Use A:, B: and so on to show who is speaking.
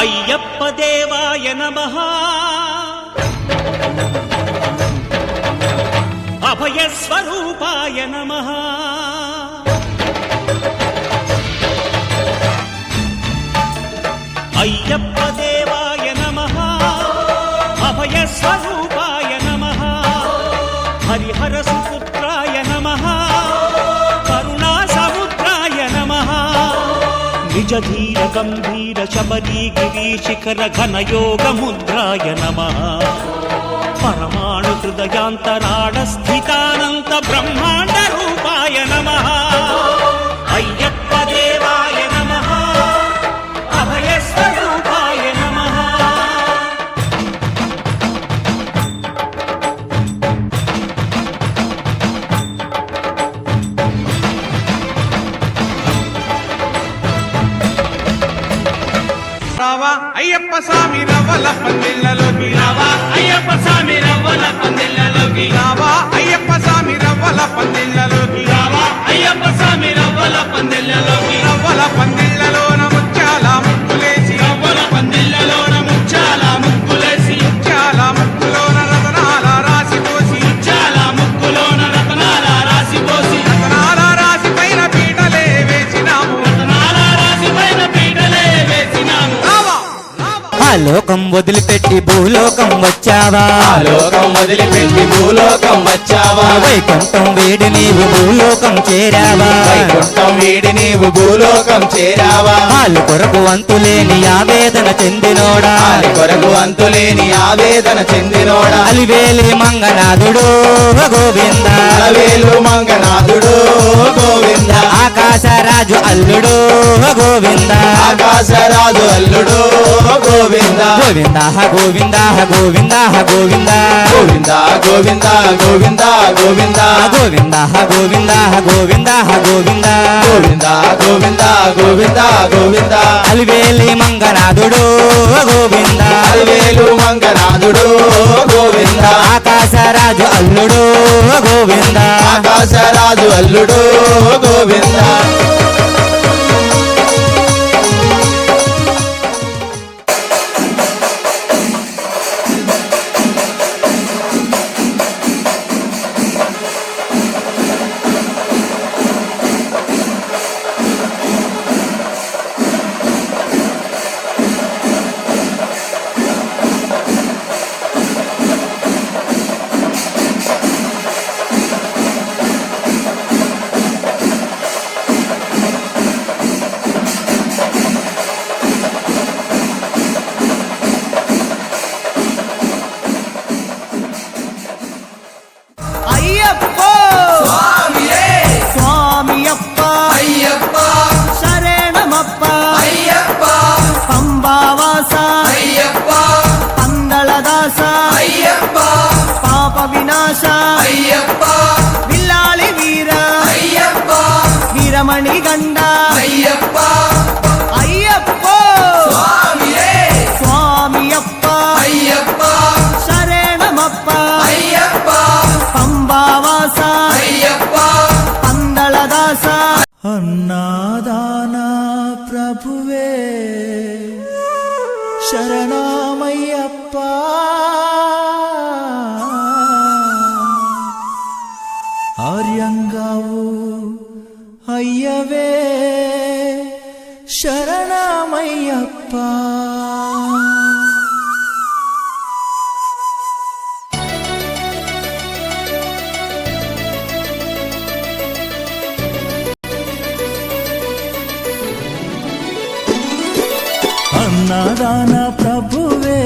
A: అయ్యప్ప దేవాయ నమః అభయ స్వరూపాయ నమః అయ్యప్ప దేవాయ నమః అభయ స్వరూపాయ నమః హరిహర సుపుత్రాయ నమః కరుణా సముద్రాయ నమః నిజ ధీర గంభీర శబరీ గిరి శిఖర ఘన యోగ ముద్రాయ నమః పరమాణు హృదయాంతరాళ స్థితానంత బ్రహ్మాండ రూపాయ నమః అయ్యప్ప దేవాయ నమః అభయ స్వరూపాయ నమః
B: రావా అయ్యప్ప స్వామి రవ్వల పందిళ్ళలోకి
C: రావా అయ్యప్ప స్వామి రవ్వల పందిళ్ళలోకి
B: రావా అయ్యప్ప స్వామి రవ్వల పందిళ్ళలోకి
C: రావా అయ్యప్ప స్వామి రవ్వల పందిళ్ళలోకి
B: రవ్వల పందిళ్ళలోన ముత్యాల ముక్కులేసి
C: రవ్వల పందిళ్ళలోన ముచ్చాల ముక్కులేసి
B: ముత్యాల ముక్కులోన రతనాల రాసిపోసి
C: ముచ్చాల ముక్కులోన రతనాల రాసిపోసి
B: రతనాల రాసి పైన పీటలే వేసినాము
C: రతనాల రాసి పైన పీటలే వేసినాము
B: రావా
D: ఆ లోకం వదిలిపెట్టి భూలోకం వచ్చావా
C: లోకం వదిలిపెట్టి భూలోకం వచ్చావా
D: వైకుంఠం వేడి నీవు భూలోకం చేరావా
C: వైకుంఠం వీడి నీవు భూలోకం చేరావా
D: వాళ్ళు కొరకు అంతులేని ఆవేదన చెందినోడా
C: ఆలి కొరకు అంతులేని ఆవేదన చెందినోడా
D: అలివేలి మంగనాథుడు గోవింద
C: అలవేలు మంగనాథుడు గోవింద
D: ఆకాశరాజు అల్లుడు గోవింద
C: ఆకాశరాజు అల్లుడు గోవింద
D: గోవింద గోవింద గోవింద గోవింద
C: గోవింద గోవింద గోవింద గోవింద
D: గోవింద గోవింద గోవింద గోవింద
C: గోవింద గోవింద గోవింద గోవింద
D: అలివేలి మంగనాథుడు గోవింద
C: అలవేలు మంగనాథుడు గోవింద
D: ఆకాశరాజు అల్లుడు గోవింద
C: ఆకాశరాజు అల్లుడు గోవింద
E: అయ్యప్ప స్వామియప్ప
C: అయ్యప్ప
E: శరణమప్ప
C: అయ్యప్ప
E: పంబావాస
C: అయ్యప్ప
E: పందళదాస
C: అయ్యప్ప
E: పాప వినాశ
C: అయ్యప్ప
E: విల్లాళి వీర
C: అయ్యప్ప
E: వీరమణి గండ
C: అయ్యప్ప
E: అయ్యప్ప స్వామియప్ప
C: అయ్యప్ప
E: శరణమప్ప
C: అయ్యప్ప
E: పంబావాస
C: అయ్యప్ప
E: పందళదాస
D: అన్నాదాన ప్రభువే శరణమయ్యప్ప ఆర్యంగావు అయ్యవే శరణమయ్యప్ప అన్నదాన ప్రభువే